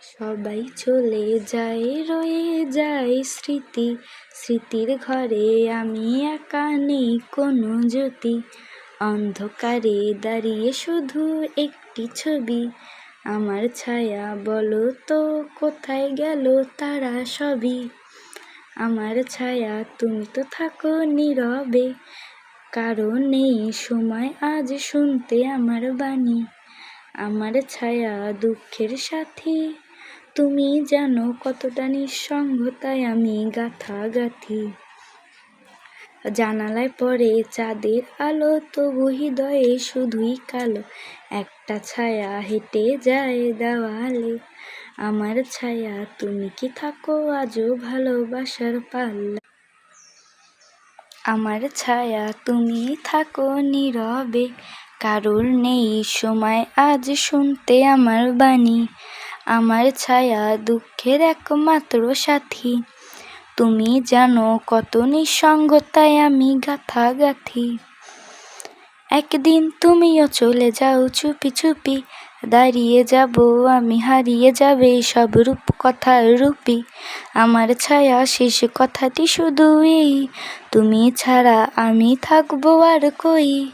সবাই চলে যায়, রয়ে যায় স্মৃতি, স্মৃতির ঘরে আমি একা, নেই কোনো জ্যোতি। অন্ধকারে দাঁড়িয়ে শুধু একটি ছবি, আমার ছায়া, বলো তো কোথায় গেল তারা সবই। আমার ছায়া, তুমি তো থাকো নীরবে, কারো নেই সময় আজ শুনতে আমার বাণী। আমার ছায়া, দুঃখের সাথী, তুমি জানো কতটা নিঃসঙ্গতায় আমি গাঁথি। জানালায় পড়ে চাঁদের আলো, তবু হৃদয়ে শুধুই কালো। একটা ছায়া হেঁটে যায় দেওয়ালে, আমার ছায়া, তুমি কি থাকো আজও ভালোবাসার পাল্লা। আমার ছায়া, তুমি থাকো নীরবে, কারোর নেই সময় আজ শুনতে আমার বাণী। আমার ছায়া, দুঃখের একমাত্র সাথী, তুমি জানো কত নিঃসঙ্গতায় আমি গাঁথি। একদিন তুমিও চলে যাও চুপি চুপি, দাঁড়িয়ে যাব আমি, হারিয়ে যাবে সব রূপ কথার রূপী। আমার ছায়া, শেষ কথাটি শুধু এই, তুমি ছাড়া আমি থাকবো আর কই।